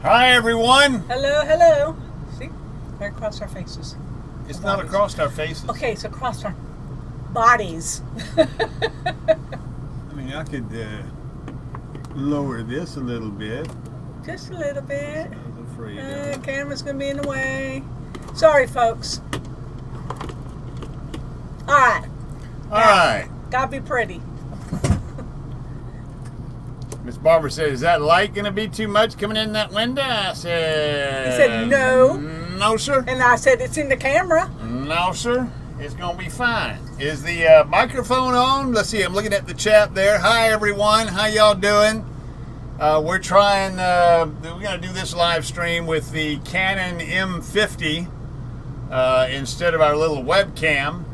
Hi, everyone. Hello, hello. See? We're across our faces. It's not across our faces. Okay, it's across our bodies. I mean, I could lower this a little bit. Just a little bit. I was afraid of it. Camera's going to be in the way. Sorry, folks. All right. All right. Gotta be pretty. Miss Barbara said, "Is that light going to be too much coming in that window?" I said, He said, no. No, sir. And I said, it's in the camera. No, sir. It's going to be fine. Is the microphone on? Let's see. I'm looking at the chat there. Hi, everyone. How y'all doing? We're trying, we're going to do this live stream with the Canon M50 instead of our little webcam.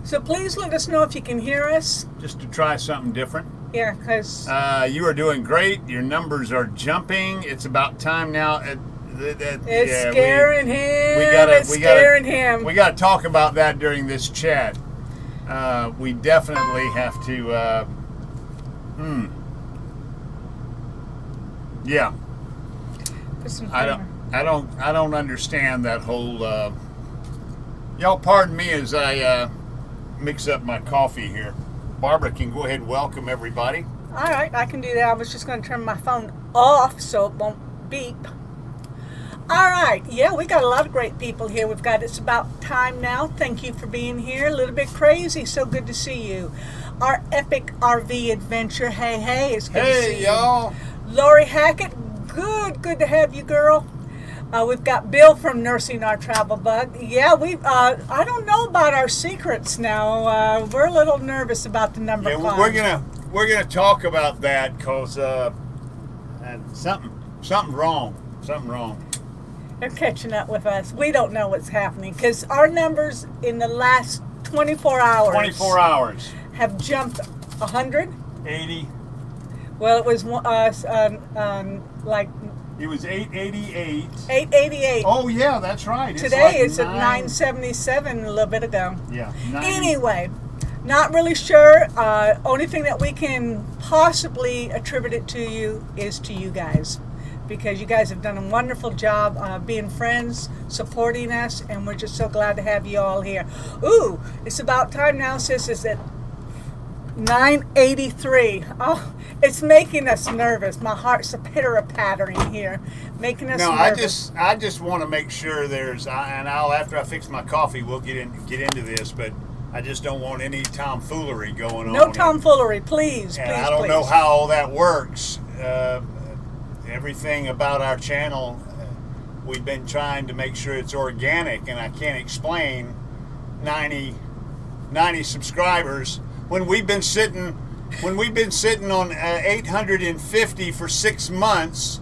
So please let us know if you can hear us. Just to try something different. Yeah, because... you are doing great. Your numbers are jumping. It's about time now. It's scaring him. We got to talk about that during this chat. We definitely have to... Yeah. I don't understand that whole... Y'all pardon me as I mix up my coffee here. Barbara can go ahead and welcome everybody. All right, I can do that. I was just going to turn my phone off so it won't beep. All right, yeah, we got a lot of great people here. We've got It's About Time Now. Thank you for being here. A little bit crazy, so good to see you. Our epic RV adventure. Hey, it's good to see you. Hey, y'all. Lori Hackett, good to have you, girl. We've got Bill from Nursing Our Travel Bug. Yeah, I don't know about our secrets now. We're a little nervous about the number 5. We're gonna talk about that because something wrong. They're catching up with us. We don't know what's happening because our numbers in the last 24 hours have jumped 100. 80. Well, it was like. It was 888. 888. Oh yeah, that's right. Today it's at 977 a little bit ago. Yeah. 90. Anyway, not really sure. Only thing that we can possibly attribute it to you is to you guys, because you guys have done a wonderful job being friends, supporting us, and we're just so glad to have you all here. Ooh, it's about time now, sis. Is at 983. Oh, it's making us nervous. My heart's a pitter-a-pattering here, making us nervous. I just want to make sure there's, and after I fix my coffee, we'll get into this, but I just don't want any tomfoolery going on. No tomfoolery, please. And I don't know how all that works. Everything about our channel, we've been trying to make sure it's organic, and I can't explain 90 subscribers when we've been sitting on 850 for 6 months.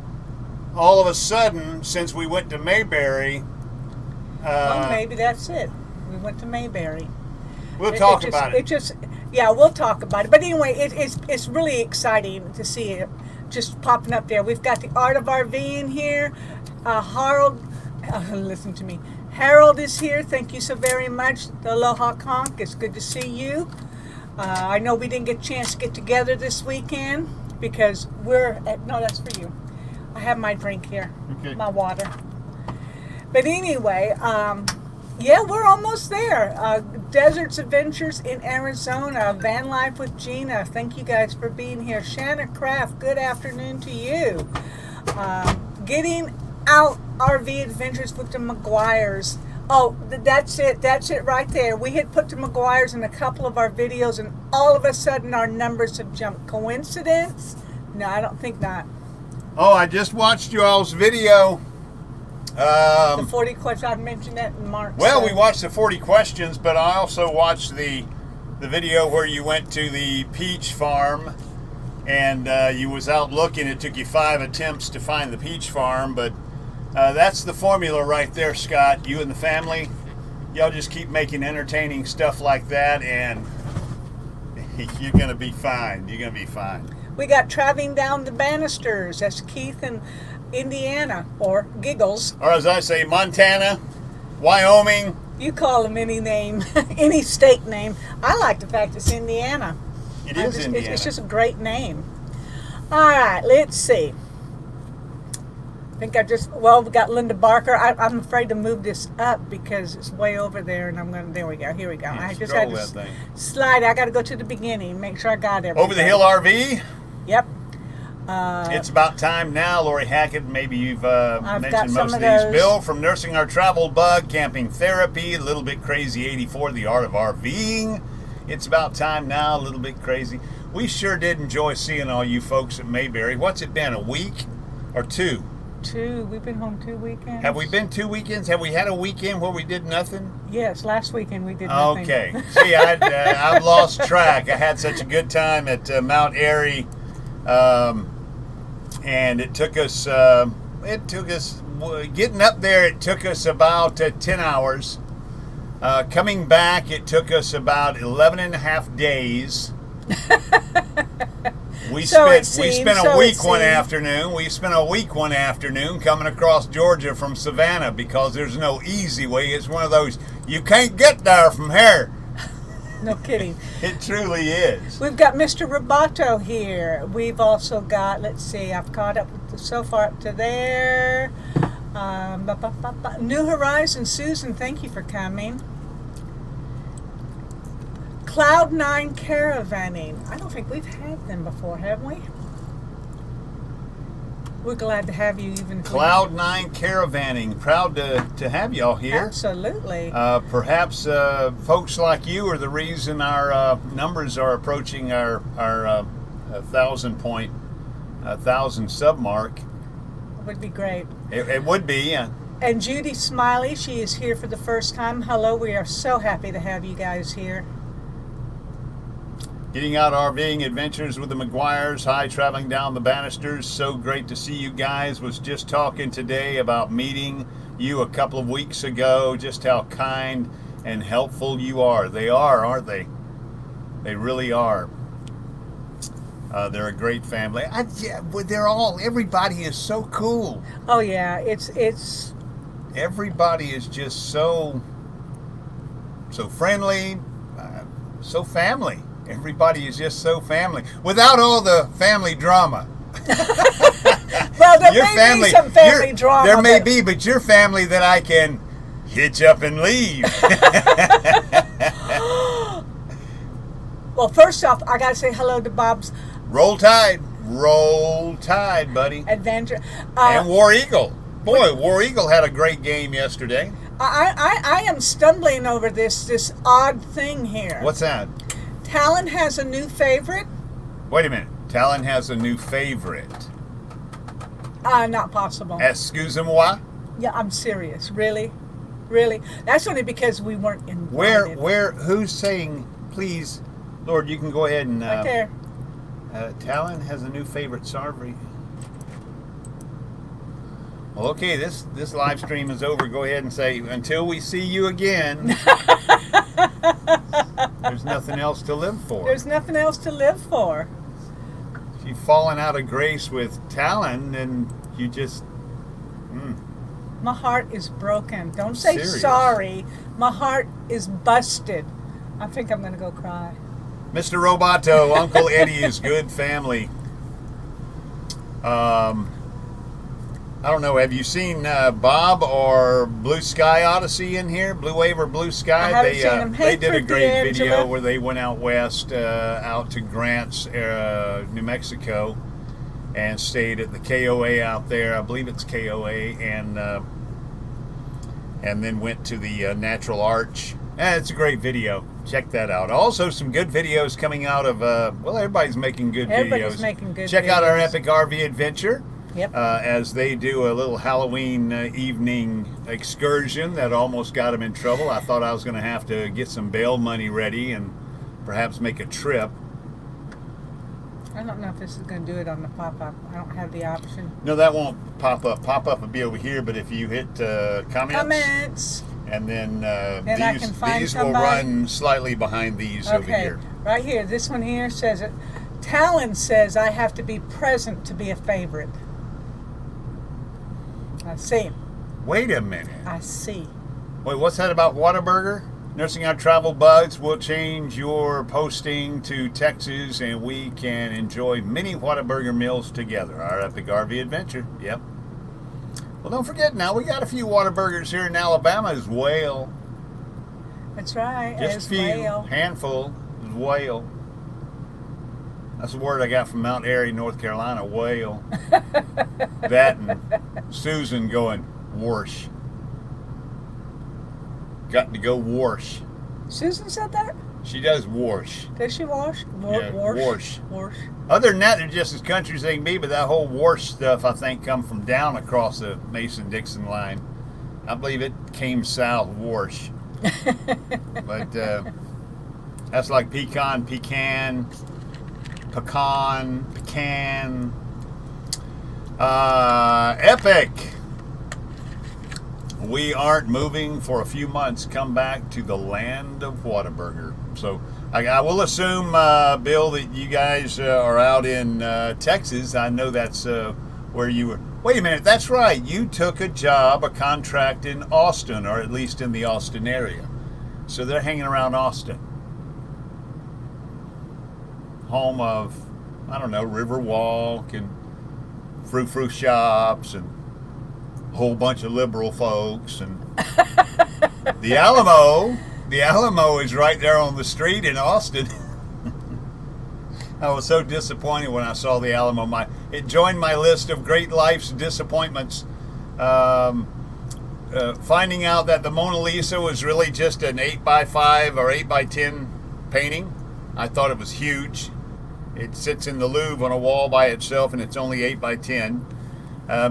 All of a sudden, since we went to Mayberry, well, maybe that's it. We went to Mayberry. We'll talk about it. We'll talk about it. But anyway, it's really exciting to see it just popping up there. We've got the Art of RVing here. Harold, listen to me. Harold is here. Thank you so very much. The Aloha Conch. It's good to see you. I know we didn't get a chance to get together this weekend because no, that's for you. I have my drink here, okay. My water. But anyway, yeah, we're almost there. Deserts Adventures in Arizona, Van Life with Gina. Thank you guys for being here. Shanna Craft, good afternoon to you. Getting Out RV Adventures with the McGuires. Oh, that's it right there. We had put the McGuires in a couple of our videos, and all of a sudden our numbers have jumped. Coincidence? No, I don't think not. Oh, I just watched you all's video. The 40 questions, I mentioned that in March. Well, we watched the 40 questions, but I also watched the video where you went to the peach farm, and you was out looking. It took you 5 attempts to find the peach farm, but that's the formula right there, Scott. You and the family, y'all just keep making entertaining stuff like that, and you're going to be fine. You're going to be fine. We got Traveling Down the Banisters. That's Keith in Indiana, or Giggles. Or as I say, Montana, Wyoming. You call them any name, any state name. I like the fact it's Indiana. It is Indiana. It's just a great name. All right, let's see. think we got Linda Barker. I'm afraid to move this up because it's way over there, and there we go. Here we go. Yeah, I just had to slide. I got to go to the beginning, make sure I got everything. Over the Hill RV? Yep. It's about time now, Lori Hackett. Maybe you've mentioned most of those. these. Bill from Nursing Our Travel Bug, Camping Therapy, a little bit crazy 84, The Art of RVing. It's about time now, a little bit crazy. We sure did enjoy seeing all you folks at Mayberry. What's it been, a week or two? We've been home 2 weekends. Have we been 2 weekends? Have we had a weekend where we did nothing? Yes, last weekend we did nothing. Okay. See, I've lost track. I had such a good time at Mount Airy, and it took us getting up there. It took us about 10 hours. Coming back, it took us about 11 and a half days. We spent a week one afternoon. We spent a week one afternoon coming across Georgia from Savannah because there's no easy way. It's one of those, you can't get there from here. No kidding. It truly is. We've got Mr. Roboto here. We've also got, let's see, I've caught up so far up to there. New Horizon, Susan, thank you for coming. Cloud9 Caravanning. I don't think we've had them before, have we? We're glad to have you even. Cloud9 Caravanning. Proud to have y'all here. Absolutely. Perhaps folks like you are the reason our numbers are approaching our 1,000 sub mark. It would be great. It would be. And Judy Smiley, she is here for the first time. Hello, we are so happy to have you guys here. Getting out RVing adventures with the McGuires. Hi, traveling down the banisters. So great to see you guys. Was just talking today about meeting you a couple of weeks ago. Just how kind and helpful you are. They are, aren't they? They really are. They're a great family. Everybody is so cool. Oh yeah, it's. Everybody is just so friendly, so family. Everybody is just so family, without all the family drama. Well, there may be some family drama. There may be, but your family that I can hitch up and leave. Well, first off, I gotta say hello to Bob's. Roll Tide, buddy. Adventure. And War Eagle. Boy, War Eagle had a great game yesterday. I am stumbling over this odd thing here. What's that? Talon has a new favorite. Wait a minute. Talon has a new favorite. Not possible. Excusez-moi? Yeah, I'm serious. Really? Really? That's only because we weren't invited. Who's saying, please, Lord, you can go ahead and... right there. Talon has a new favorite. Sorry. Well, okay, this live stream is over. Go ahead and say, until we see you again... There's nothing else to live for. There's nothing else to live for. If you've fallen out of grace with Talon, and you just... My heart is broken. Don't say Serious. sorry. My heart is busted. I think I'm going to go cry. Mr. Roboto, Uncle Eddie is good family. I don't know. Have you seen Bob or Blue Sky Odyssey in here? Blue Wave or Blue Sky? I haven't seen them. Hey, they did a great Angela. video where they went out west, out to Grants, New Mexico, and stayed at the KOA out there. I believe it's KOA, and then went to the Natural Arch. It's a great video. Check that out. Also, some good videos coming out of. Everybody's making good videos. Everybody's making good Check videos. out our Epic RV Adventure. Yep. As they do a little Halloween evening excursion that almost got them in trouble. I thought I was going to have to get some bail money ready and perhaps make a trip. I don't know if this is going to do it on the pop-up. I don't have the option. No, that won't pop up. Pop-up will be over here, but if you hit comments, and then I can find these will somebody. run slightly behind these over here. Right here. This one here says it. Talon says I have to be present to be a favorite. I see. Wait a minute. I see. Wait, what's that about Whataburger? Nursing Our Travel Bugs will change your posting to Texas, and we can enjoy many Whataburger meals together. Our Epic RV Adventure. Yep. Well, don't forget now, we got a few Whataburgers here in Alabama as well. That's right. Just as a few, well. handful as well. That's the word I got from Mount Airy, North Carolina, whale. That and Susan going, whoosh. Got to go whoosh. Susan said that? She does whoosh. Does she wash? Yeah, whoosh. Whoosh. Other than that, they're just as country as they can be, but that whole whoosh stuff, I think, come from down across the Mason-Dixon line. I believe it came south, whoosh. But that's like pecan, epic. We aren't moving for a few months. Come back to the land of Whataburger. So I will assume, Bill, that you guys are out in Texas. I know that's where you were. Wait a minute, that's right. You took a contract in Austin, or at least in the Austin area. So they're hanging around Austin. Home of, I don't know, Riverwalk and frou-frou shops and a whole bunch of liberal folks. And the Alamo is right there on the street in Austin. I was so disappointed when I saw the Alamo. It joined my list of great life's disappointments. Finding out that the Mona Lisa was really just an 8x5 or 8x10 painting. I thought it was huge. It sits in the Louvre on a wall by itself, and it's only 8x10.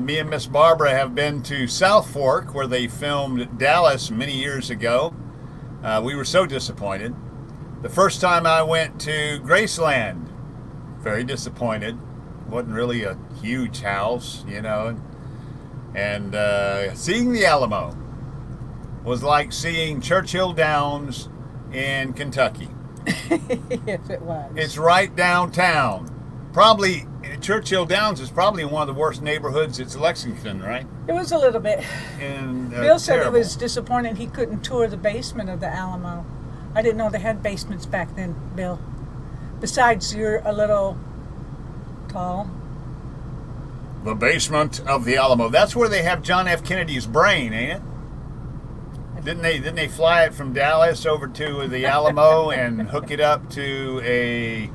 Me and Miss Barbara have been to South Fork, where they filmed Dallas many years ago. We were so disappointed. The first time I went to Graceland, very disappointed. Wasn't really a huge house, you know. And seeing the Alamo was like seeing Churchill Downs in Kentucky. Yes, it was. It's right downtown. Probably, Churchill Downs is probably in one of the worst neighborhoods. It's Lexington, right? It was a little bit. And Bill said terrible. he was disappointed he couldn't tour the basement of the Alamo. I didn't know they had basements back then, Bill. Besides, you're a little tall. The basement of the Alamo. That's where they have John F. Kennedy's brain, ain't it? Didn't they fly it from Dallas over to the Alamo and hook it up to a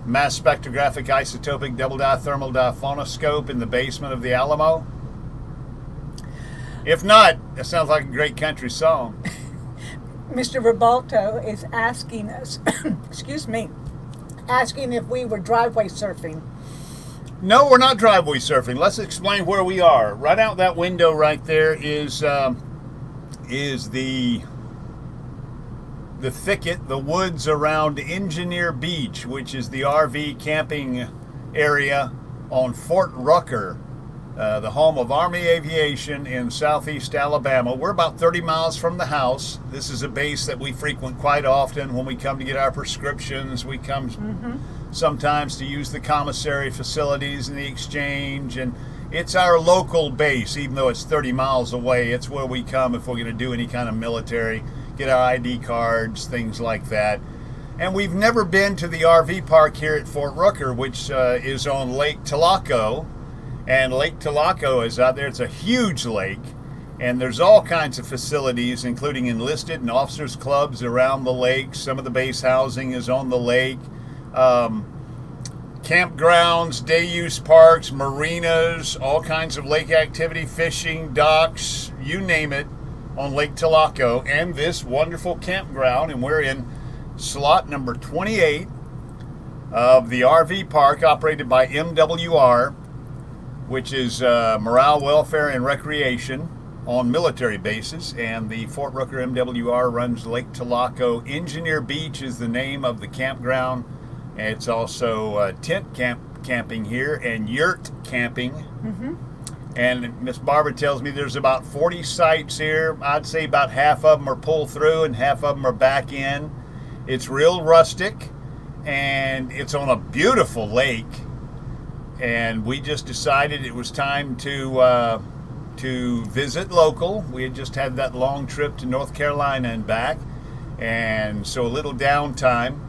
mass spectrographic isotopic double dye thermal diphonoscope in the basement of the Alamo? If not, that sounds like a great country song. Mr. Ribalto is asking us, excuse me, asking if we were driveway surfing. No, we're not driveway surfing. Let's explain where we are. Right out that window right there is the thicket, the woods around Engineer Beach, which is the RV camping area on Fort Rucker, the home of Army Aviation in southeast Alabama. We're about 30 miles from the house. This is a base that we frequent quite often when we come to get our prescriptions. We come sometimes to use the commissary facilities and the exchange, and it's our local base. Even though it's 30 miles away, it's where we come if we're going to do any kind of military, get our ID cards, things like that. And we've never been to the RV park here at Fort Rucker, which is on Lake Tulaco. And Lake Tulaco is out there. It's a huge lake, and there's all kinds of facilities, including enlisted and officers clubs around the lake. Some of the base housing is on the lake. Campgrounds, day use parks, marinas, all kinds of lake activity, fishing, docks, you name it, on Lake Tulaco, and this wonderful campground. And we're in slot number 28 of the RV park, operated by MWR, which is Morale, Welfare, and Recreation on military bases. And the Fort Rucker MWR runs Lake Tulaco. Engineer Beach is the name of the campground. It's also tent camping here and yurt camping. And Miss Barbara tells me there's about 40 sites here. I'd say about half of them are pulled through and half of them are back in. It's real rustic, and it's on a beautiful lake. And we just decided it was time to visit local. We had just had that long trip to North Carolina and back, and so a little downtime.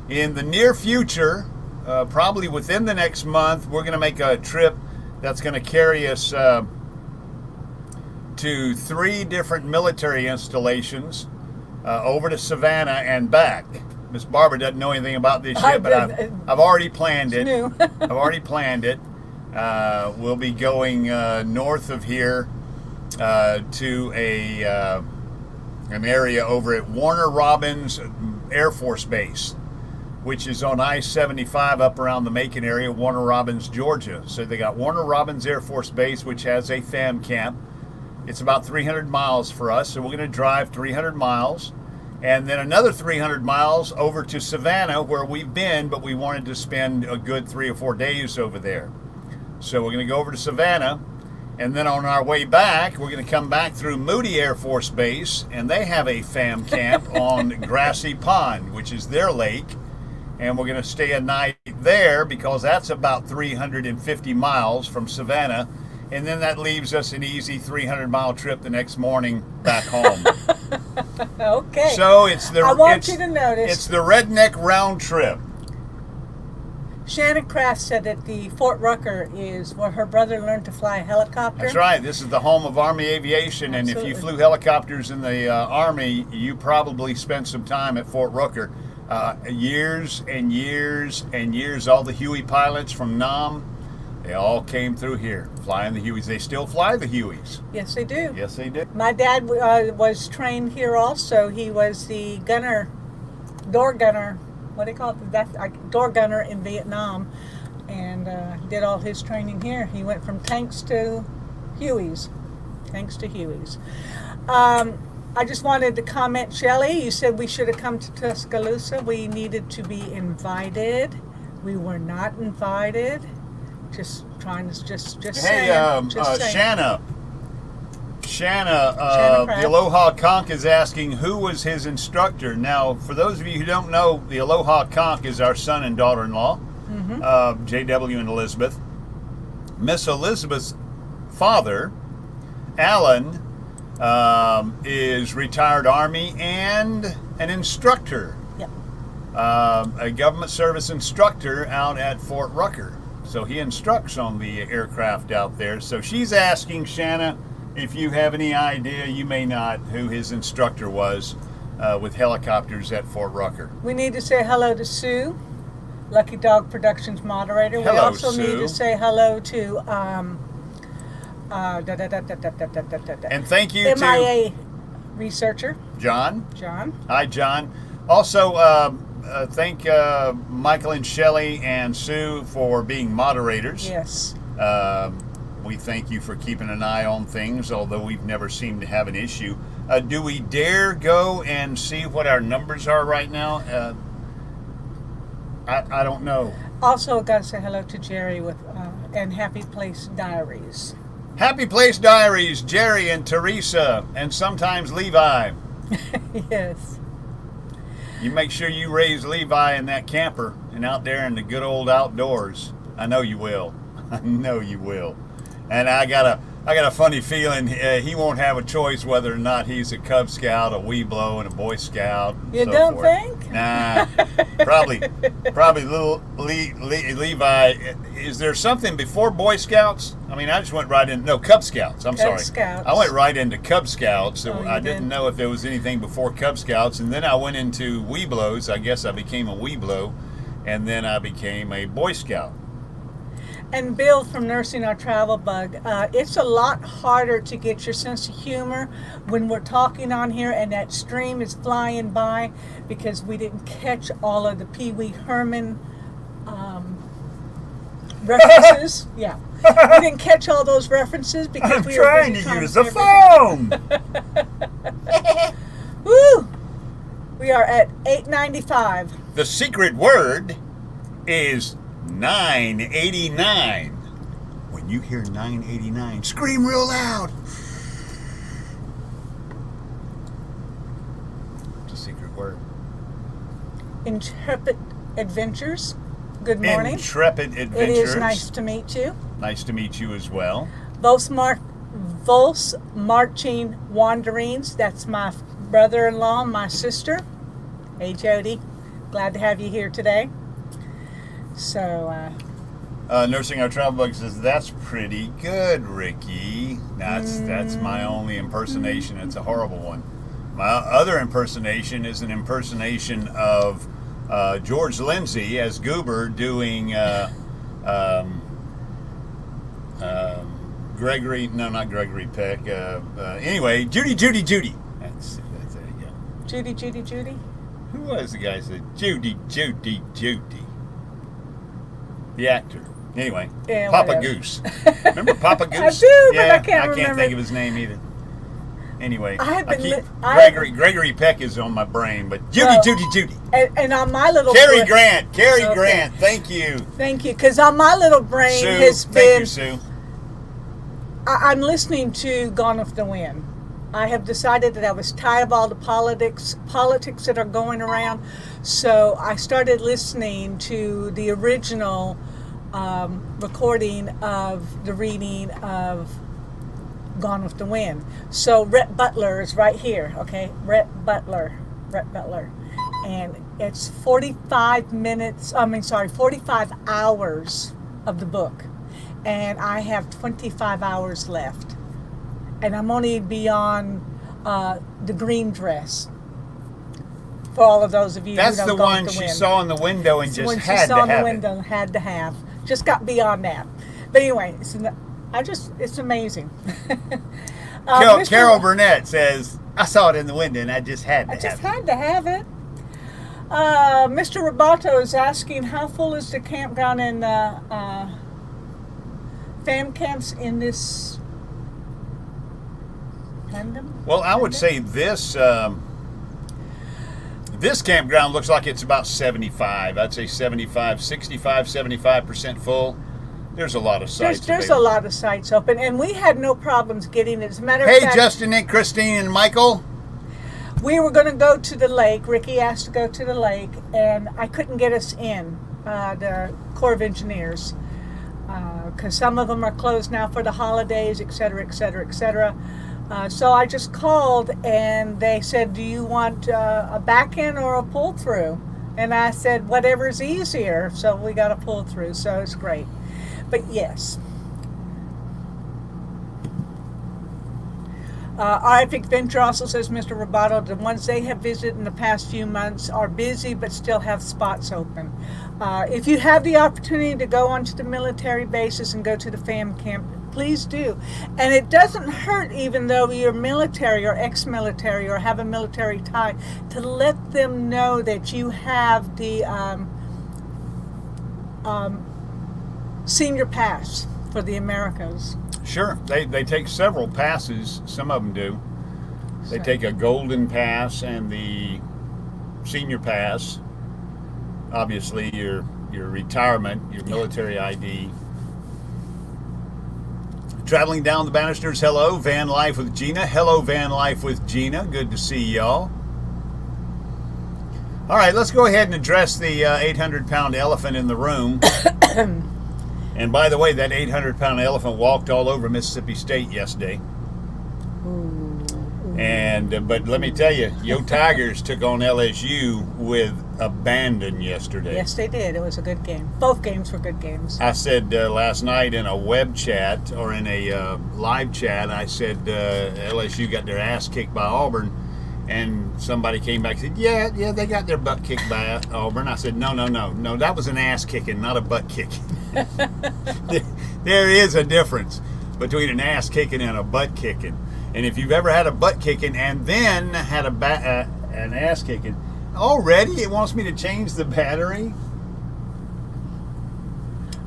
In the near future, probably within the next month, we're going to make a trip that's going to carry us to 3 different military installations over to Savannah and back. Miss Barbara doesn't know anything about this yet, but I've already planned it. I've already planned it. We'll be going north of here to an area over at Warner Robins Air Force Base, which is on I-75 up around the Macon area, Warner Robins, Georgia. So they got Warner Robins Air Force Base, which has a FAM camp. It's about 300 miles for us, so we're going to drive 300 miles. And then another 300 miles over to Savannah, where we've been, but we wanted to spend a good 3 or 4 days over there. So we're going to go over to Savannah, and then on our way back, we're going to come back through Moody Air Force Base, and they have a FAM camp on Grassy Pond, which is their lake. And we're going to stay a night there because that's about 350 miles from Savannah. And then that leaves us an easy 300-mile trip the next morning back home. Okay. So it's the I want you to notice. It's the redneck round trip. Shannon Kraft said that the Fort Rucker is where her brother learned to fly a helicopter. That's right. This is the home of Army Aviation. Absolutely. And if you flew helicopters in the Army, you probably spent some time at Fort Rucker. Years and years and years. All the Huey pilots from Nam, they all came through here flying the Hueys. They still fly the Hueys. Yes, they do. Yes, they do. My dad was trained here also. He was the door gunner. What do they call it? Door gunner in Vietnam, and did all his training here. He went from tanks to Hueys. Tanks to Hueys. I just wanted to comment, Shelley, you said we should have come to Tuscaloosa. We needed to be invited. We were not invited. Just trying to just Hey, saying. Shanna, the Aloha Conch is asking who was his instructor. Now, for those of you who don't know, the Aloha Conch is our son and daughter-in-law, JW and Elizabeth. Miss Elizabeth's father, Alan, is retired Army and an instructor. Yep. A government service instructor out at Fort Rucker. So he instructs on the aircraft out there. So she's asking, Shanna, if you have any idea, you may not, who his instructor was with helicopters at Fort Rucker. We need to say hello to Sue, Lucky Dog Productions moderator. Hello, we also Sue. need to say hello to And thank you MIA researcher, to John. John. Hi, John. Also, thank Michael and Shelley and Sue for being moderators. Yes. We thank you for keeping an eye on things, although we've never seemed to have an issue. Do we dare go and see what our numbers are right now? I don't know. Also, got to say hello to Jerry with and Happy Place Diaries. Happy Place Diaries, Jerry and Teresa, and sometimes Levi. Yes. You make sure you raise Levi in that camper and out there in the good old outdoors. I know you will. I know you will. And I got a funny feeling he won't have a choice whether or not he's a Cub Scout, a Weeblo, and a Boy Scout. And You so don't forth. think? Nah, probably little Levi. Is there something before Boy Scouts? I mean, I just went right in. No, Cub Scouts. I'm sorry. Scouts. I went right into Cub Scouts. Oh, I you didn't did? know if there was anything before Cub Scouts, and then I went into Weeblos. I guess I became a Weeblo, and then I became a Boy Scout. And Bill from Nursing Our Travel Bug, it's a lot harder to get your sense of humor when we're talking on here and that stream is flying by because we didn't catch all of the Pee Wee Herman references. Yeah. We didn't catch all those references because I'm we were trying busy to use to the phone. Woo! We are at 8:95. The secret word is 989. When you hear 989, scream real loud. It's a secret word. Intrepid Adventures. Good morning. Intrepid Adventures. It is nice to meet you. Nice to meet you as well. Vos Marching Wanderings. That's my brother-in-law, my sister. Hey, Jody. Glad to have you here today. So, Nursing Our Travel Bug says, that's pretty good, Ricky. That's my only impersonation. It's a horrible one. My other impersonation is an impersonation of George Lindsay as Goober doing Gregory, no, not Gregory Peck. Anyway, Judy. That's there you go. Judy. Who was the guy that said Judy? The actor. Anyway, Yeah, Papa whatever. Goose. Remember Papa Goose? I do, but yeah, I can't remember. think of his name either. Anyway, Gregory Peck is on my brain, but Judy. And on my little Cary brain, Grant. Thank you. because on my little brain Sue, has thank been. you, Sue. I'm listening to Gone with the Wind. I have decided that I was tired of all the politics that are going around, so I started listening to the original recording of the reading of Gone with the Wind. So Rhett Butler is right here, okay? Rhett Butler. And it's 45 hours of the book. And I have 25 hours left. And I'm only beyond the green dress. For all of those of you That's who the know Gone one with the she Wind. saw in the window and just When had she saw to in the have window, it. had to have. Just got beyond that. But anyway, it's amazing. Carol Burnett says, I saw it in the window and I just had to I just have it. had to have it. Mr. Roboto is asking, how full is the campground and fam camps in this pandemic? Well, I would say this this campground looks like it's about 75. I'd say 75% full. There's a lot of sites. There's a lot of sites open, and we had no problems getting it. As a matter of Hey, fact, Justin and Christine and Michael. we were going to go to the lake. Ricky asked to go to the lake, and I couldn't get us in, the Corps of Engineers, because some of them are closed now for the holidays, et cetera. So I just called, and they said, do you want a back-in or a pull-through? And I said, whatever's easier. So we got a pull-through, so it's great. But yes. Arctic Venture also says, Mr. Roboto, the ones they have visited in the past few months are busy but still have spots open. If you have the opportunity to go onto the military bases and go to the fam camp, please do. And it doesn't hurt, even though you're military or ex-military or have a military tie, to let them know that you have the senior pass for the Americas. Sure, they take several passes. Some of them do. They take a golden pass and the senior pass. Obviously, your retirement, your military ID. Traveling down the banisters. Hello, Van Life with Gina. Hello, Van Life with Gina. Good to see y'all. All right, let's go ahead and address the 800-pound elephant in the room. And by the way, that 800-pound elephant walked all over Mississippi State yesterday. And but let me tell you, Yo Tigers took on LSU with abandon yesterday. Yes, they did. It was a good game. Both games were good games. I said last night in a web chat or in a live chat, I said LSU got their ass kicked by Auburn. And somebody came back and said, yeah, they got their butt kicked by Auburn. I said, no, that was an ass kicking, not a butt kicking. There is a difference between an ass kicking and a butt kicking. And if you've ever had a butt kicking and then had an ass kicking, already it wants me to change the battery?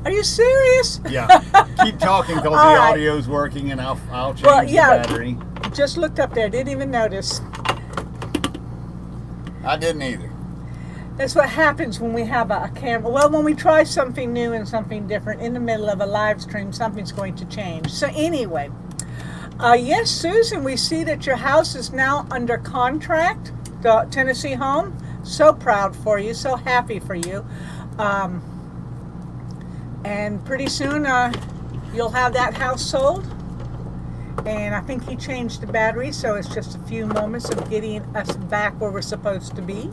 Are you serious? Yeah. Keep talking because the right. audio's working and I'll change the battery. Just looked up there. Didn't even notice. I didn't either. That's what happens when we have a camera. Well, when we try something new and something different in the middle of a live stream, something's going to change. So anyway, yes, Susan, we see that your house is now under contract, the Tennessee home. So proud for you, so happy for you. And pretty soon you'll have that house sold. And I think he changed the battery, so it's just a few moments of getting us back where we're supposed to be.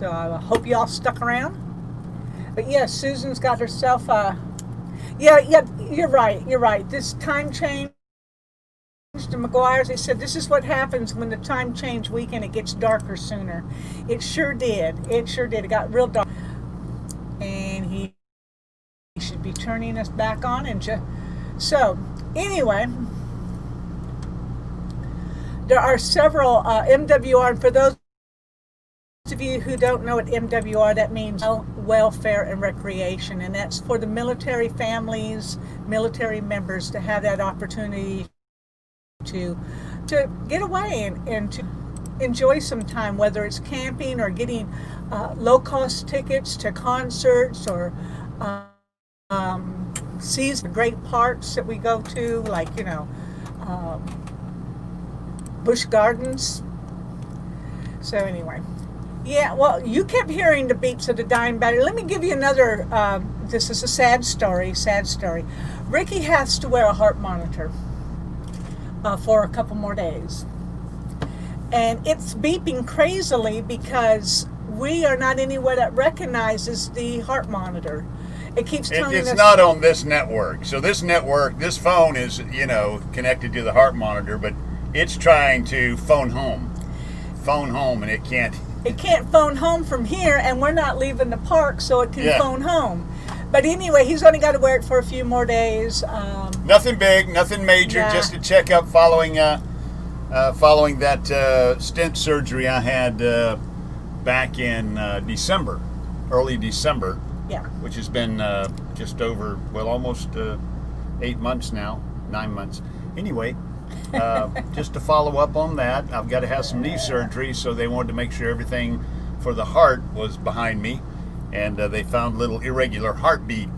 So I hope you all stuck around. But yes, Susan's got herself a... Yeah, you're right. This time change, the McGuires, they said this is what happens when the time change weekend, it gets darker sooner. It sure did. It got real dark. And he should be turning us back on. So, anyway, there are several MWR, and for those of you who don't know what MWR, that means welfare and recreation, and that's for the military families, military members to have that opportunity to get away and to enjoy some time, whether it's camping or getting low-cost tickets to concerts or sees the great parks that we go to, like, Busch Gardens. So anyway, yeah, well, you kept hearing the beeps of the dying battery. Let me give you another, this is a sad story. Ricky has to wear a heart monitor for a couple more days. And it's beeping crazily because we are not anywhere that recognizes the heart monitor. It keeps telling us... It's not on this network. So this phone is, connected to the heart monitor, but it's trying to phone home, and it can't. It can't phone home from here, and we're not leaving the park, so it can phone home. But anyway, he's only got to wear it for a few more days. Nothing big, nothing major, just a checkup following that stent surgery I had back in December, early December. Yeah. Which has been just over, almost 8 months now, 9 months. Anyway, just to follow up on that, I've got to have some knee surgery, so they wanted to make sure everything for the heart was behind me, and they found a little irregular heartbeat.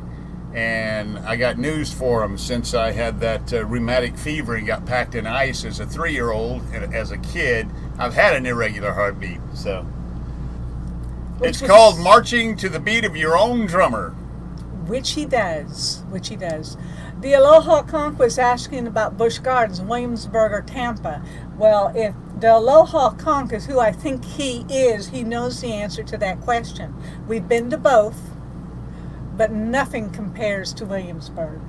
And I got news for them. Since I had that rheumatic fever and got packed in ice as a 3-year-old, and as a kid, I've had an irregular heartbeat. So it's called marching to the beat of your own drummer. Which he does. The Aloha Conch was asking about Busch Gardens, Williamsburg, or Tampa. Well, if the Aloha Conch is who I think he is, he knows the answer to that question. We've been to both, but nothing compares to Williamsburg.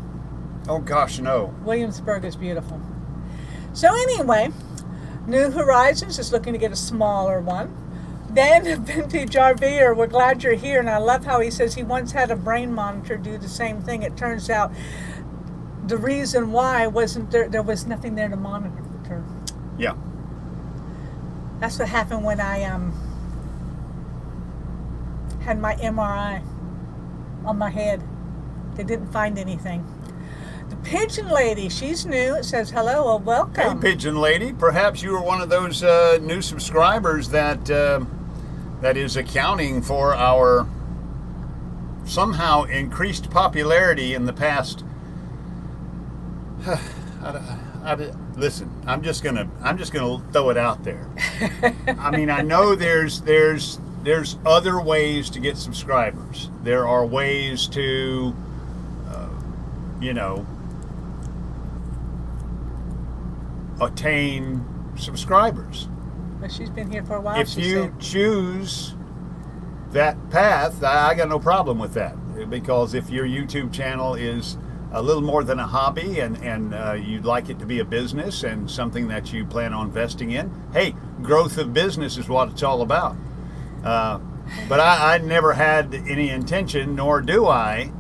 Oh gosh, no. Williamsburg is beautiful. So anyway, New Horizons is looking to get a smaller one. Then Vintage RVer, we're glad you're here, and I love how he says he once had a brain monitor do the same thing. It turns out the reason why wasn't there was nothing there to monitor. Yeah. That's what happened when I had my MRI on my head. They didn't find anything. The Pigeon Lady, she's new. It says, hello, well, welcome. Hey, Pigeon Lady. Perhaps you were one of those new subscribers that is accounting for our somehow increased popularity in the past. Listen, I'm just gonna throw it out there. I mean, I know there's other ways to get subscribers. There are ways to, attain subscribers. But she's been here for a while. If you choose that path, I got no problem with that. Because if your YouTube channel is a little more than a hobby and you'd like it to be a business and something that you plan on investing in, hey, growth of business is what it's all about. But I never had any intention, nor do I,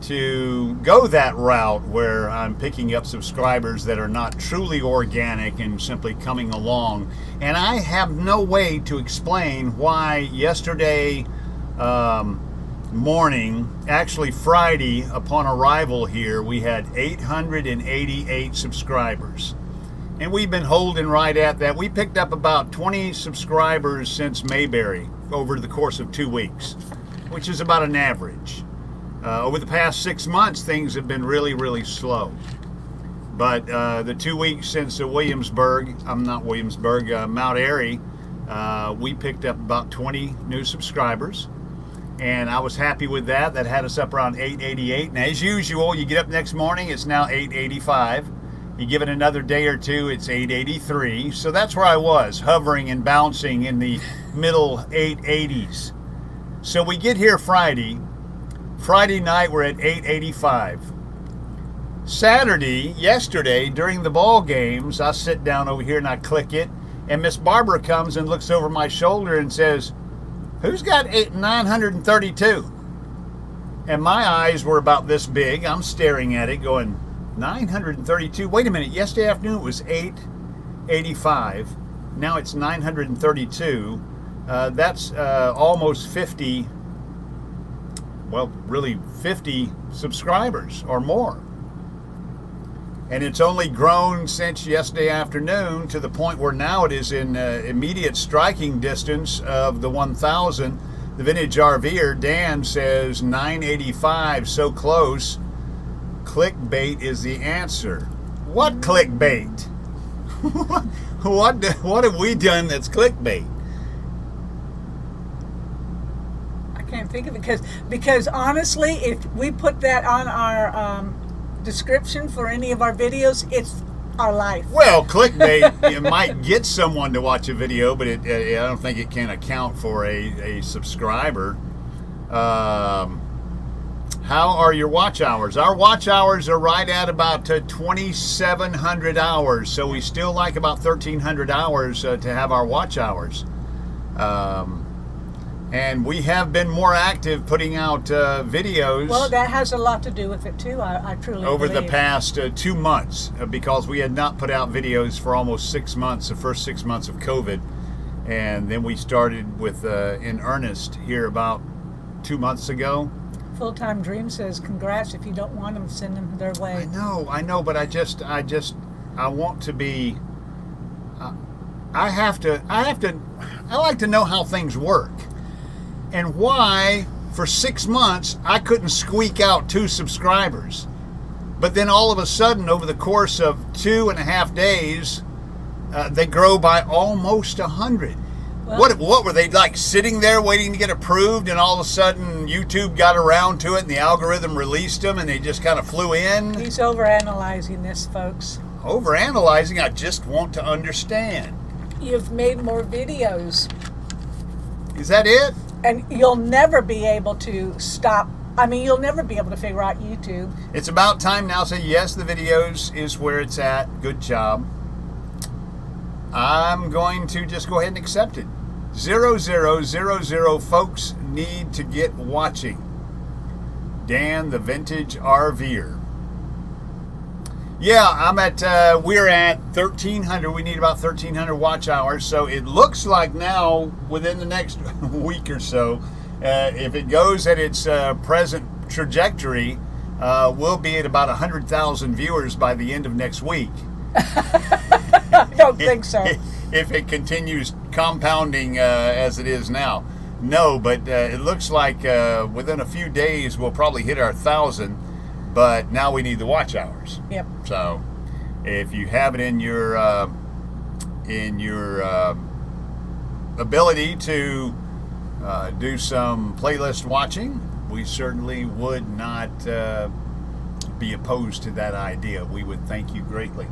to go that route where I'm picking up subscribers that are not truly organic and simply coming along. And I have no way to explain why yesterday morning, actually Friday, upon arrival here, we had 888 subscribers. And we've been holding right at that. We picked up about 20 subscribers since Mayberry over the course of 2 weeks, which is about an average. Over the past 6 months, things have been really, really slow. But the 2 weeks since Mount Airy, we picked up about 20 new subscribers. And I was happy with that. That had us up around 888. And as usual, you get up next morning, it's now 885. You give it another day or two, it's 883. So that's where I was, hovering and bouncing in the middle 880s. So we get here Friday. Friday night we're at 885. Saturday, yesterday, during the ball games, I sit down over here and I click it, and Miss Barbara comes and looks over my shoulder and says, "Who's got 932?" And my eyes were about this big. I'm staring at it going, 932? Wait a minute, yesterday afternoon it was 885. Now it's 932. That's almost 50, well, really 50 subscribers or more. And it's only grown since yesterday afternoon to the point where now it is in immediate striking distance of the 1,000. The Vintage RVer, Dan, says 985, so close. Clickbait is the answer. What clickbait? What have we done that's clickbait? I can't think of it because honestly, if we put that on our description for any of our videos, it's our life. Well, clickbait, it might get someone to watch a video, but I don't think it can account for a subscriber. How are your watch hours? Our watch hours are right at about 2,700 hours, so we still like about 1,300 hours to have our watch hours. And we have been more active putting out videos. Well, that has a lot to do with it too. I truly over believe. the past 2 months, because we had not put out videos for almost 6 months, the first 6 months of COVID, and then we started with in earnest here about 2 months ago. Full-Time Dream says, "Congrats. If you don't want them, send them their way." I know, but I want to be. I like to know how things work. And why, for 6 months, I couldn't squeak out 2 subscribers. But then all of a sudden, over the course of 2.5 days, they grow by almost 100. Well, what were they like, sitting there waiting to get approved, and all of a sudden YouTube got around to it and the algorithm released them and they just kind of flew in? He's overanalyzing this, folks. Overanalyzing? I just want to understand. You've made more videos. Is that it? And you'll never be able to stop. I mean, you'll never be able to figure out YouTube. It's about time now. Say, yes, the videos is where it's at. Good job. I'm going to just go ahead and accept it. 0000 folks need to get watching. Dan, the Vintage RVer. Yeah, we're at 1,300. We need about 1,300 watch hours. So it looks like now, within the next week or so, if it goes at its present trajectory, we'll be at about 100,000 viewers by the end of next week. I don't think so. If it continues compounding as it is now. No, but it looks like within a few days we'll probably hit our 1,000. But now we need the watch hours. Yep. So, if you have it in your ability to do some playlist watching, we certainly would not be opposed to that idea. We would thank you greatly.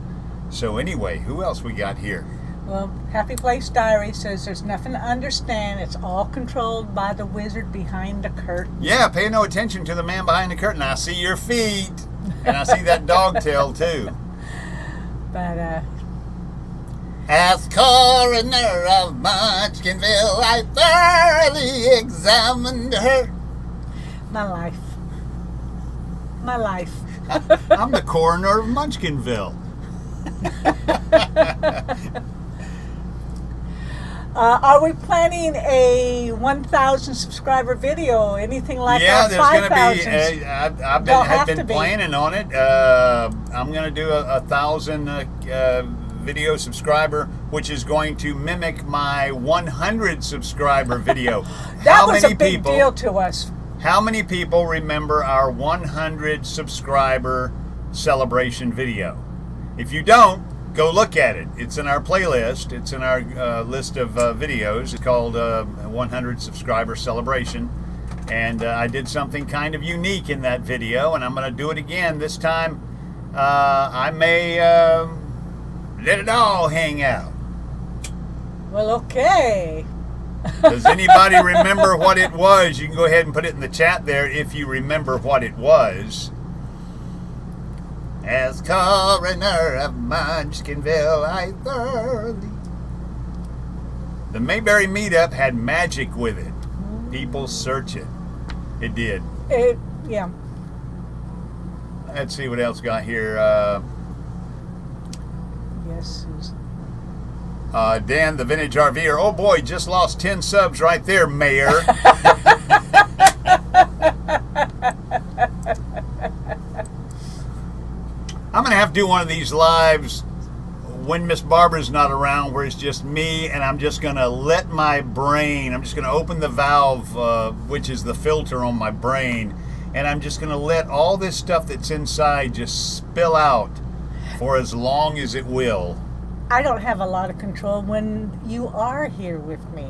So anyway, who else we got here? Well, Happy Place Diary says there's nothing to understand. It's all controlled by the wizard behind the curtain. Yeah, pay no attention to the man behind the curtain. I see your feet, and I see that dog tail too. But as coroner of Munchkinville, I thoroughly examined her. My life. I'm the coroner of Munchkinville. Are we planning a 1,000 subscriber video? Anything like yeah, our there's going to 5,000? be. I've been planning on it. I'm going to do a 1,000 video subscriber, which is going to mimic my 100 subscriber video. That was a big deal to us. How many people remember our 100 subscriber celebration video? If you don't, go look at it. It's in our playlist. It's in our list of videos. It's called 100 Subscriber Celebration. And I did something kind of unique in that video, and I'm going to do it again. This time, I may let it all hang out. Well, okay. Does anybody remember what it was? You can go ahead and put it in the chat there if you remember what it was. As coroner of Munchkinville, I thoroughly... The Mayberry meetup had magic with it. People search it. It did. Yeah. Let's see what else got here. Yes, Susan. Dan, the vintage RVer. Oh boy, just lost 10 subs right there, Mayor. I'm going to have to do one of these lives when Miss Barbara's not around, where it's just me, and I'm just going to let my brain, I'm just going to open the valve, which is the filter on my brain, and I'm just going to let all this stuff that's inside just spill out for as long as it will. I don't have a lot of control when you are here with me.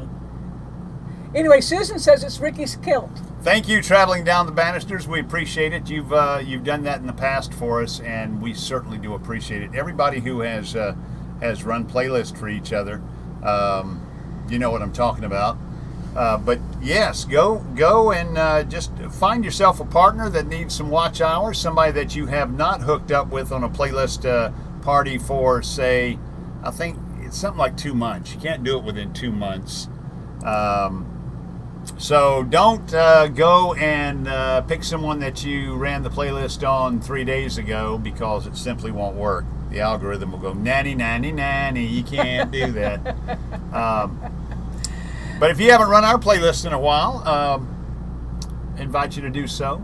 Anyway, Susan says it's Ricky's kilt. Thank you, Traveling Down the Banisters. We appreciate it. You've done that in the past for us, and we certainly do appreciate it. Everybody who has run playlists for each other, you know what I'm talking about. But yes, go and just find yourself a partner that needs some watch hours, somebody that you have not hooked up with on a playlist party for, say, I think it's something like 2 months. You can't do it within 2 months. So don't go and pick someone that you ran the playlist on 3 days ago, because it simply won't work. The algorithm will go, nanny, nanny, nanny. You can't do that. But if you haven't run our playlist in a while, invite you to do so.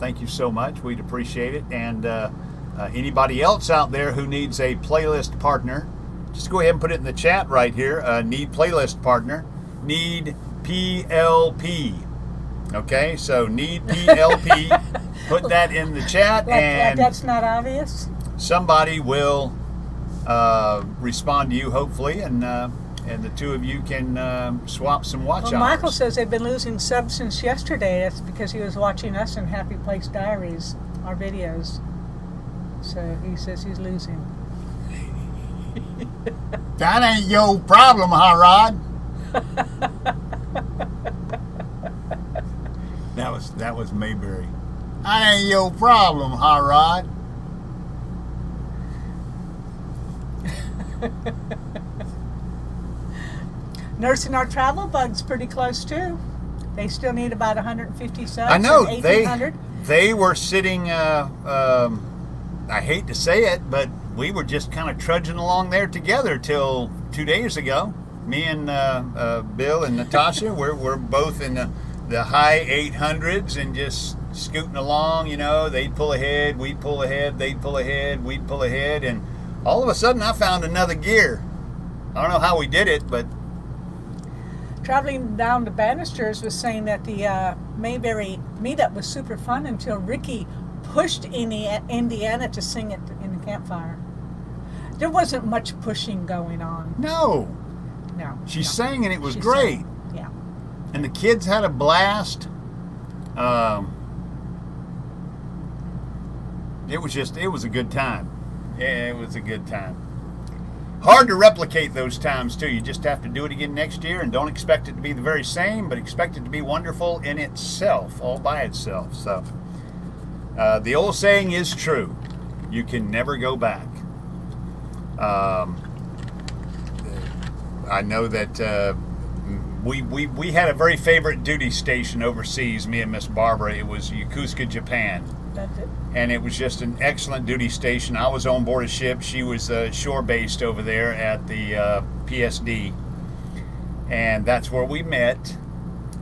Thank you so much. We'd appreciate it. And anybody else out there who needs a playlist partner, just go ahead and put it in the chat right here. Need playlist partner. Need PLP. Okay, so need PLP. Put that in the chat, and that's not obvious. Somebody will respond to you, hopefully, and the two of you can swap some watch hours. Michael says they've been losing subs since yesterday. That's because he was watching us in Happy Place Diaries, our videos. So he says he's losing. That ain't your problem, huh, Rod? That was Mayberry. That ain't your problem, huh, Rod? Nursing Our Travel Bug's pretty close too. They still need about 150 subs. I know and they were sitting. I hate to say it, but we were just kind of trudging along there together till 2 days ago. Me and Bill and Natasha, we're both in the high 800s and just scooting along. You know, they'd pull ahead, we'd pull ahead, they'd pull ahead, we'd pull ahead, and all of a sudden I found another gear. I don't know how we did it, but Traveling Down the Banisters was saying that the Mayberry meetup was super fun until Ricky pushed Indiana to sing it in the campfire. There wasn't much pushing going on. No. She sang and it was great. Yeah. And the kids had a blast. It was a good time. Yeah, it was a good time. Hard to replicate those times too. You just have to do it again next year, and don't expect it to be the very same, but expect it to be wonderful in itself, all by itself. So the old saying is true. You can never go back. I know that we had a very favorite duty station overseas, me and Miss Barbara. It was Yokosuka, Japan. That's it. And it was just an excellent duty station. I was on board a ship. She was shore-based over there at the PSD. And that's where we met.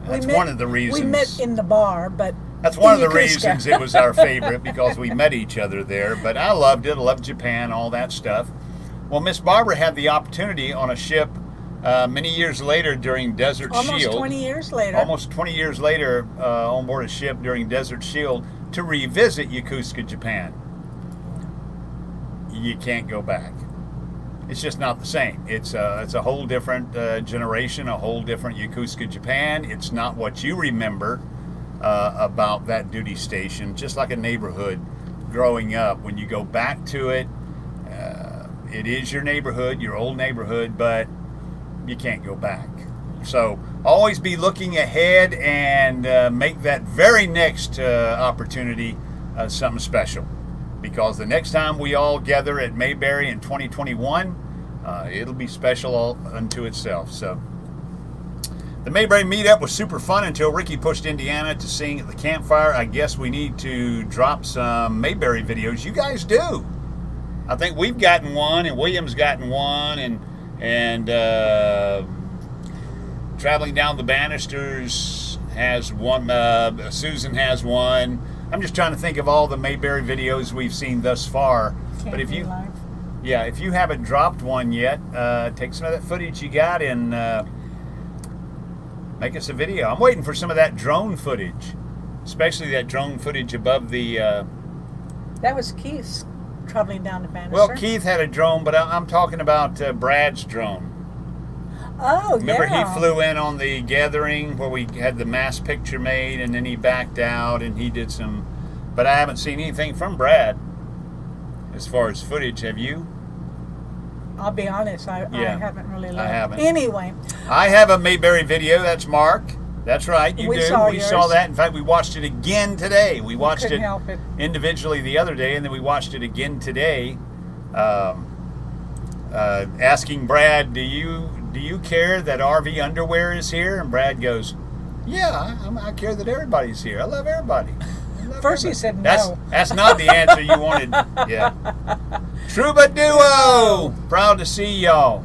That's one of the reasons. We met in the bar, but that's one of the reasons it was our favorite, because we met each other there. But I loved it. I loved Japan, all that stuff. Well, Miss Barbara had the opportunity on a ship many years later during Desert Shield. Almost 20 years later. Almost 20 years later on board a ship during Desert Shield to revisit Yokosuka, Japan. You can't go back. It's just not the same. It's a whole different generation, a whole different Yokosuka, Japan. It's not what you remember about that duty station, just like a neighborhood growing up. When you go back to it, it is your neighborhood, your old neighborhood, but you can't go back. So always be looking ahead and make that very next opportunity something special. Because the next time we all gather at Mayberry in 2021, it'll be special all unto itself. So the Mayberry meetup was super fun until Ricky pushed Indiana to sing at the campfire. I guess we need to drop some Mayberry videos. You guys do. I think we've gotten one, and William's gotten one, and Traveling Down the Banisters has one. Susan has one. I'm just trying to think of all the Mayberry videos we've seen thus far. But if you, if you haven't dropped one yet, take some of that footage you got and make us a video. I'm waiting for some of that drone footage, especially that drone footage above the. That was Keith's Traveling Down the Banister. Well, Keith had a drone, but I'm talking about Brad's drone. Oh, Remember, yeah. he flew in on the gathering where we had the mass picture made, and then he backed out and he did some. But I haven't seen anything from Brad as far as footage. Have you? I'll be honest, I haven't really looked. I haven't. Anyway. I have a Mayberry video. That's Mark. That's right. You we do. Saw we yours. saw that. In fact, we watched it again today. We watched Couldn't it, help it individually the other day, and then we watched it again today. Asking Brad, do you care that RV underwear is here? And Brad goes, yeah, I care that everybody's here. I love everybody. First he said no. That's not the answer you wanted. Yeah. Trouba Duo! Proud to see y'all.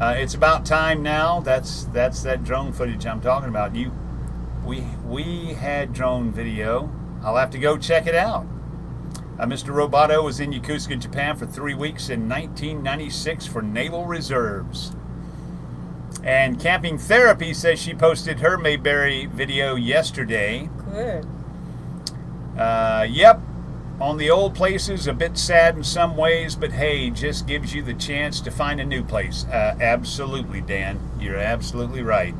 It's about time now. That's that drone footage I'm talking about. We had drone video. I'll have to go check it out. Mr. Roboto was in Yokosuka, Japan for 3 weeks in 1996 for Naval Reserves. And Camping Therapy says she posted her Mayberry video yesterday. Good. Yep. On the old places, a bit sad in some ways, but hey, just gives you the chance to find a new place. Absolutely, Dan. You're absolutely right.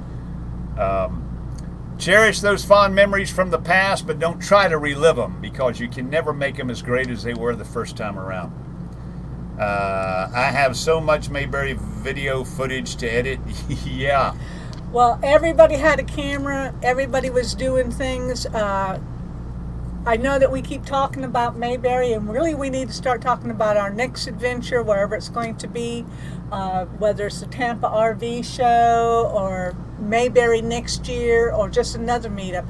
Cherish those fond memories from the past, but don't try to relive them because you can never make them as great as they were the first time around. I have so much Mayberry video footage to edit. Yeah. Well, everybody had a camera. Everybody was doing things. I know that we keep talking about Mayberry, and really we need to start talking about our next adventure, wherever it's going to be, whether it's the Tampa RV show or Mayberry next year or just another meetup.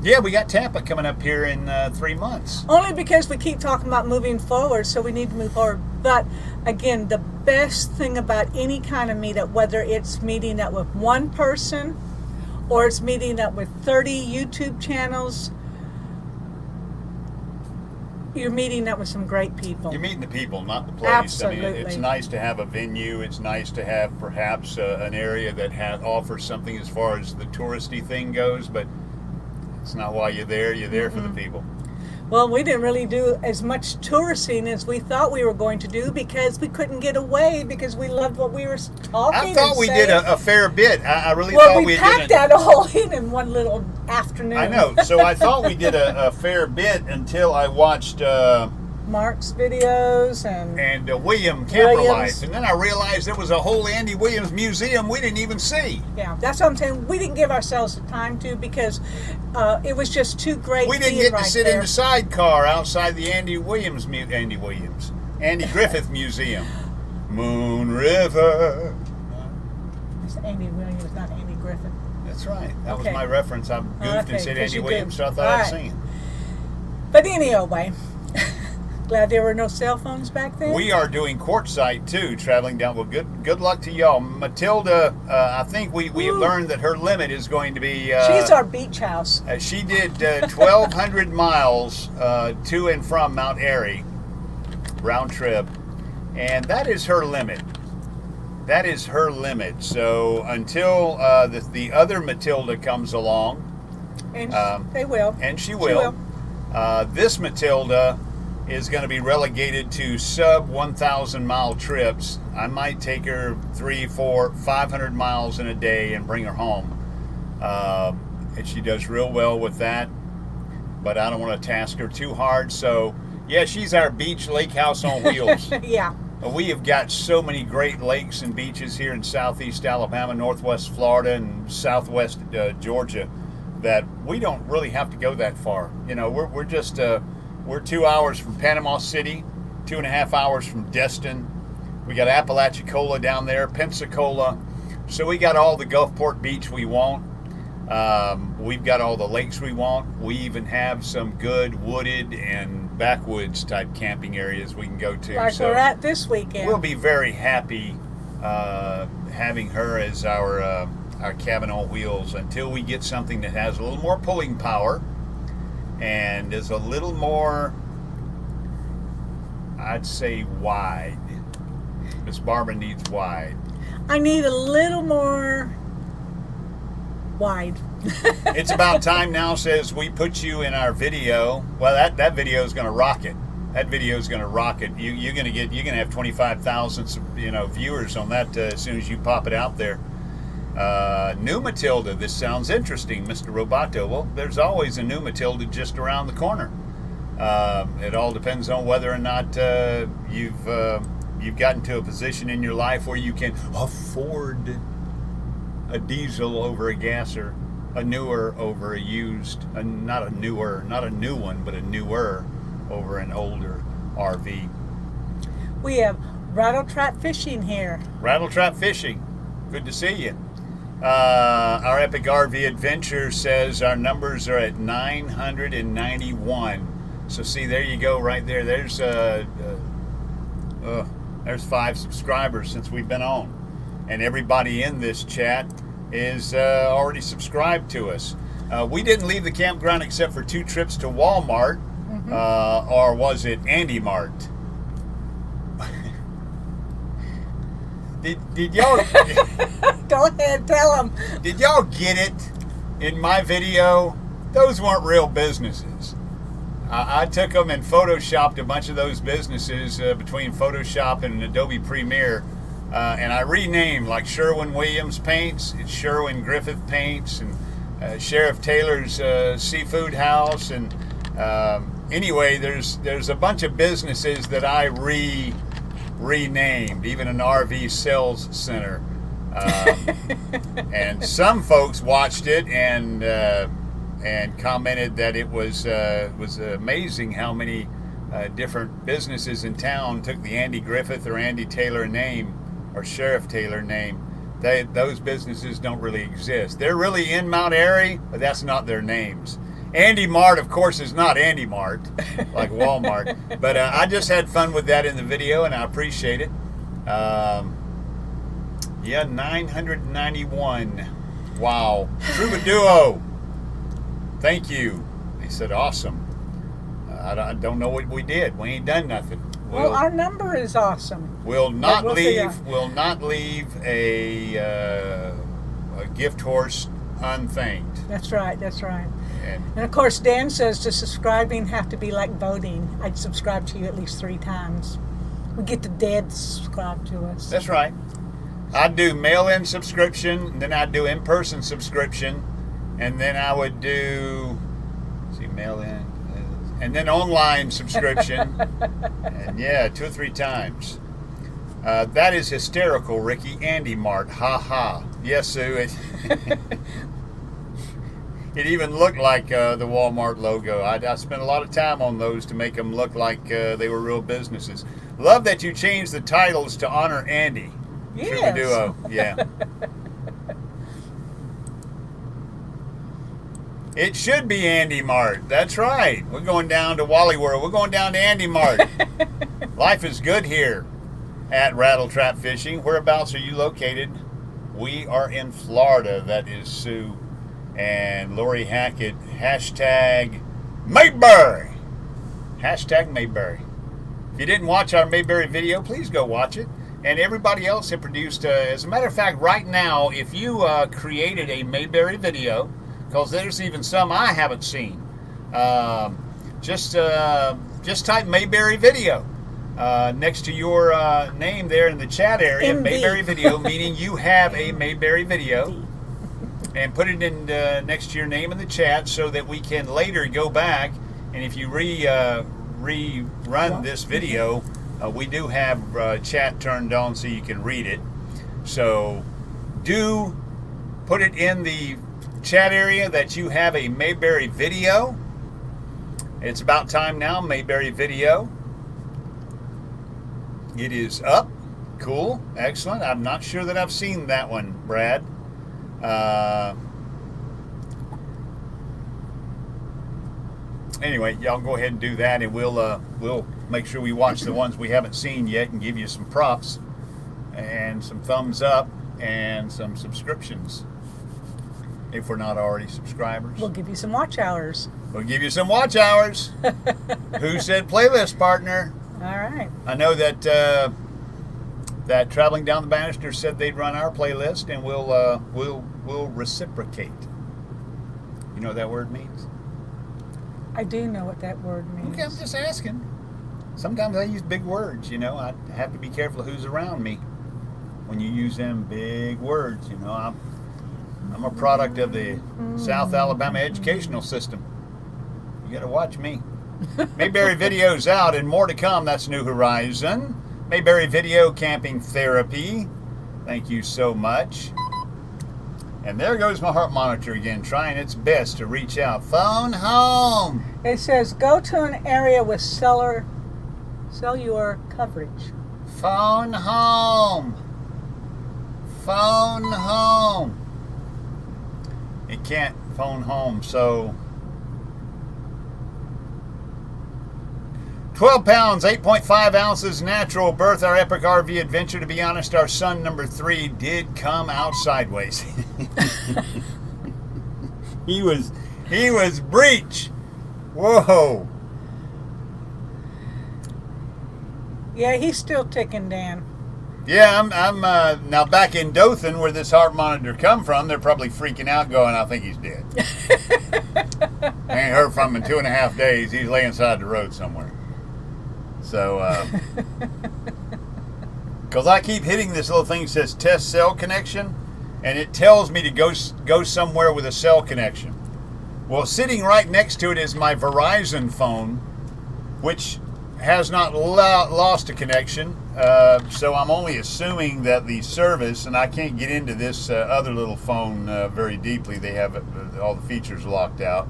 Yeah, we got Tampa coming up here in 3 months. Only because we keep talking about moving forward, so we need to move forward. But again, the best thing about any kind of meetup, whether it's meeting up with one person or it's meeting up with 30 YouTube channels, you're meeting up with some great people. You're meeting the people, not the place. Absolutely. I mean, it's nice to have a venue. It's nice to have perhaps an area that offers something as far as the touristy thing goes, but it's not why you're there. You're there for the people. Well, we didn't really do as much touristing as we thought we were going to do because we couldn't get away because we loved what we were talking. I thought we did a fair bit. I really well, thought we packed that all in one little afternoon. I know. So I thought we did a fair bit until I watched Mark's videos and William Camper Williams. Life, and then I realized there was a whole Andy Williams museum we didn't even see. Yeah, that's what I'm saying. We didn't give ourselves the time to because it was just too great. We didn't get to sit in the sidecar outside the Andy Griffith Museum. Moon River. It's Andy Williams, not Andy Griffith. That's right. That was Okay. my reference. I goofed and said Andy Williams, so I thought I'd sing it. But anyway, glad there were no cell phones back then. We are doing quartzsite too, traveling down. Well, good luck to y'all. Matilda, I think we have learned that her limit is going to be. She's our beach house. She did 1,200 miles to and from Mount Airy, round trip, and that is her limit. That is her limit. So until the other Matilda comes along, And they will. and she will. This Matilda is going to be relegated to sub 1,000 mile trips. I might take her 300, 400, 500 miles in a day and bring her home. And she does real well with that, but I don't want to task her too hard. So yeah, she's our beach lake house on wheels. Yeah. We have got so many great lakes and beaches here in southeast Alabama, northwest Florida, and southwest Georgia that we don't really have to go that far. You know, we're just we're 2 hours from Panama City, 2.5 hours from Destin. We got Apalachicola down there, Pensacola. So we got all the Gulfport Beach we want. We've got all the lakes we want. We even have some good wooded and backwoods type camping areas we can go to. Like so we're at this weekend. we'll be very happy having her as our cabin on wheels until we get something that has a little more pulling power and is a little more, I'd say, wide. Miss Barbara needs wide. I need a little more wide. It's about time now, says we put you in our video. Well, that video is going to rock it. That video is going to rock it. You're going to have 25,000 viewers on that as soon as you pop it out there. New Matilda, this sounds interesting, Mr. Roboto. Well, there's always a new Matilda just around the corner. It all depends on whether or not you've gotten to a position in your life where you can afford a diesel over a gasser, a newer over a used, not a new one, but a newer over an older RV. We have rattle trap fishing here. Rattle trap fishing. Good to see you. Our Epic RV Adventure says our numbers are at 991. So see, there you go, right there. There's 5 subscribers since we've been on, and everybody in this chat is already subscribed to us. We didn't leave the campground except for 2 trips to Walmart, or was it Andy Mart? Did y'all? Go ahead, tell them. Did y'all get it in my video? Those weren't real businesses. I took them and photoshopped a bunch of those businesses between Photoshop and Adobe Premiere, and I renamed, like Sherwin Williams Paints, it's Sherwin Griffith Paints, and Sheriff Taylor's Seafood House, and anyway, there's a bunch of businesses that I renamed, even an RV sales center, and some folks watched it and commented that it was amazing how many different businesses in town took the Andy Griffith or Andy Taylor name or Sheriff Taylor name. Those businesses don't really exist. They're really in Mount Airy, but that's not their names. Andy Mart, of course, is not Andy Mart, like Walmart. But I just had fun with that in the video, and I appreciate it. Yeah, 991. Wow. Troubaduo. Thank you. They said awesome. I don't know what we did. We ain't done nothing. Well, our number is awesome. We'll not leave a gift horse unthanked. That's right. That's right. And of course, Dan says, does subscribing have to be like voting? I'd subscribe to you at least 3 times. We get the dead to subscribe to us. That's right. I'd do mail-in subscription, then I'd do in-person subscription, and then I would do, mail-in, and then online subscription, and yeah, 2 or 3 times. That is hysterical, Ricky. Andy Mart, ha ha. Yes, Sue. It even looked like the Walmart logo. I spent a lot of time on those to make them look like they were real businesses. Love that you changed the titles to honor Andy. Yes. Troubaduo, yeah. It should be Andy Mart. That's right. We're going down to Wally World. We're going down to Andy Mart. Life is good here at Rattle Trap Fishing. Whereabouts are you located? We are in Florida. That is Sue and Lori Hackett. Hashtag Mayberry. Hashtag Mayberry. If you didn't watch our Mayberry video, please go watch it. And everybody else have produced, as a matter of fact, right now, if you created a Mayberry video, because there's even some I haven't seen, just type Mayberry video next to your name there in the chat area, MV. Mayberry video, meaning you have a Mayberry video, and put it in next to your name in the chat so that we can later go back, and if you rerun this video, We do have chat turned on so you can read it. So do put it in the chat area that you have a Mayberry video. It's about time now, Mayberry video. It is up. Cool. Excellent. I'm not sure that I've seen that one, Brad. Anyway, y'all go ahead and do that, and we'll make sure we watch the ones we haven't seen yet and give you some props and some thumbs up and some subscriptions if we're not already subscribers. We'll give you some watch hours. We'll give you some watch hours. Who said playlist partner? All right. I know that that Traveling Down the Banister said they'd run our playlist, and we'll reciprocate. You know what that word means? I do know what that word means. Okay, I'm just asking. Sometimes I use big words, you know. I have to be careful who's around me when you use them big words, you know. I'm a product of the South Alabama educational system. You got to watch me. Mayberry Video's out and more to come. That's New Horizon. Mayberry Video Camping Therapy. Thank you so much. And there goes my heart monitor again, trying its best to reach out. Phone home. It says go to an area with cellular coverage. Phone home. Phone home. It can't phone home, so 12 pounds, 8.5 ounces, natural birth, our epic RV adventure. To be honest, our son number 3 did come out sideways. He was breech. Whoa. Yeah, he's still ticking, Dan. Yeah, I'm now back in Dothan where this heart monitor come from. They're probably freaking out going, I think he's dead. I ain't heard from him in 2.5 days. He's laying side the road somewhere. So, because I keep hitting this little thing that says test cell connection, and it tells me to go somewhere with a cell connection. Well, sitting right next to it is my Verizon phone, which has not lost a connection. So I'm only assuming that the service, and I can't get into this other little phone very deeply. They have all the features locked out.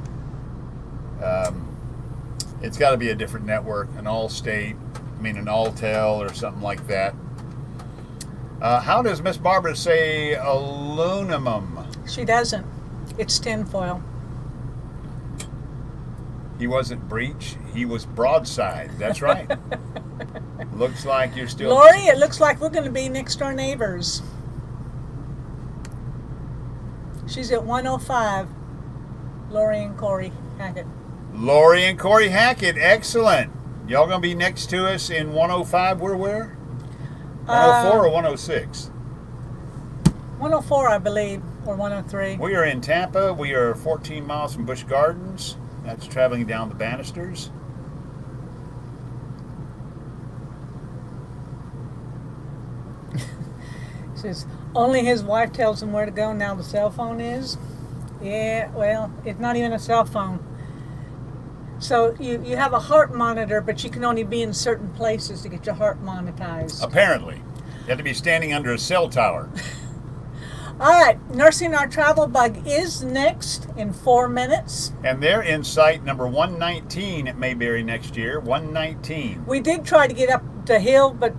It's got to be a different network, an Allstate, an Alltel or something like that. How does Miss Barbara say aluminum? She doesn't. It's tinfoil. He wasn't breech, he was broadside. That's right. Looks like you're still... Lori, it looks like we're going to be next door neighbors. She's at 105. Lori and Corey Hackett. Lori and Corey Hackett, excellent. Y'all going to be next to us in 105. We're where? 104 or 106? 104, I believe, or 103. We are in Tampa. We are 14 miles from Busch Gardens. That's Traveling Down the Banisters. Says only his wife tells him where to go. Now the cell phone is. Yeah, well, it's not even a cell phone. So you have a heart monitor, but you can only be in certain places to get your heart monetized. Apparently. You have to be standing under a cell tower. All right, Nursing Our Travel Bug is next in 4 minutes. And they're in site number 119 at Mayberry next year. 119. We did try to get up the hill, but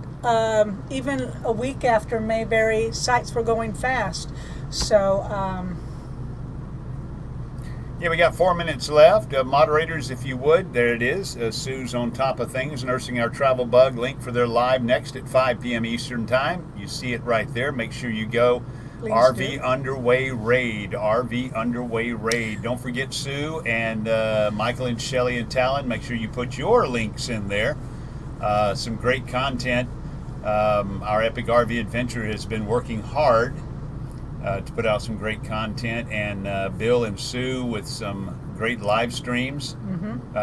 even a week after Mayberry, sites were going fast. So... yeah, we got 4 minutes left. Moderators, if you would, there it is. Sue's on top of things. Nursing Our Travel Bug, link for their live next at 5 p.m. Eastern Time. You see it right there. Make sure you go. Please RV do. Underway Raid. RV Underway Raid. Don't forget Sue and Michael and Shelley and Talon. Make sure you put your links in there. Some great content. Our Epic RV Adventure has been working hard to put out some great content, and Bill and Sue with some great live streams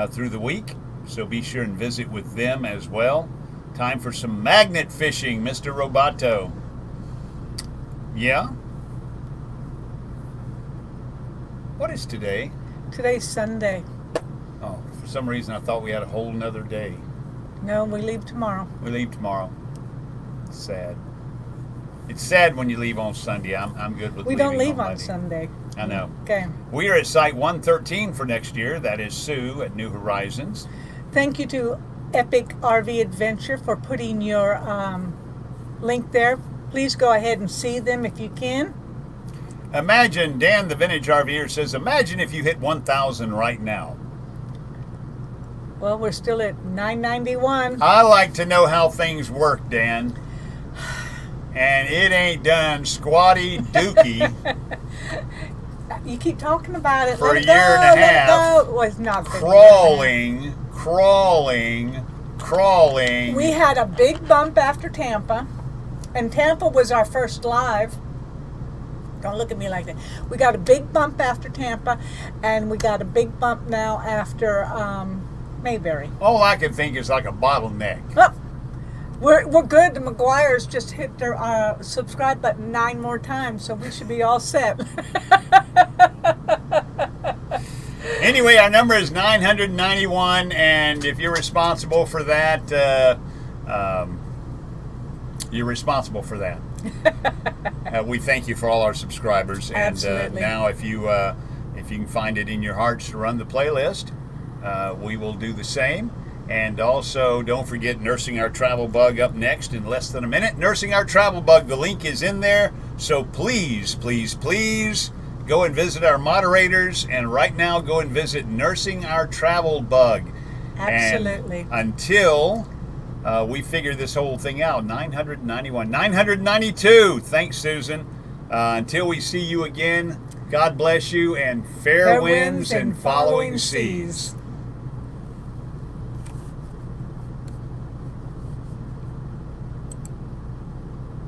through the week. So be sure and visit with them as well. Time for some magnet fishing, Mr. Roboto. Yeah? What is today? Today's Sunday. Oh, for some reason I thought we had a whole nother day. No, we leave tomorrow. We leave tomorrow. It's sad. It's sad when you leave on Sunday. I'm good with We leaving don't leave on Monday. Sunday. I know. Okay. We are at Site 113 for next year. That is Sue at New Horizons. Thank you to Epic RV Adventure for putting your link there. Please go ahead and see them if you can. Imagine, Dan the Vintage RVer says, imagine if you hit 1,000 right now. Well, we're still at 991. I like to know how things work, Dan. And it ain't done squatty dookie You keep talking about it. for Let a it year go, and a let it half, go. Well, it's not been a year and a crawling. half. We had a big bump after Tampa, and Tampa was our first live. Don't look at me like that. We got a big bump after Tampa, and we got a big bump now after Mayberry. All I can think is like a bottleneck. Oh, we're good. The McGuire's just hit their subscribe button 9 more times, so we should be all set. Anyway, our number is 991, and if you're responsible for that, you're responsible for that. We thank you for all our subscribers, and Absolutely. now if you can find it in your hearts to run the playlist, we will do the same. And also, don't forget Nursing Our Travel Bug up next in less than a minute. Nursing Our Travel Bug, the link is in there. So please, please, please go and visit our moderators. And right now, go and visit Nursing Our Travel Bug. Absolutely. And until we figure this whole thing out, 991, 992. Thanks, Susan. Until we see you again, God bless you, and fair winds and following seas.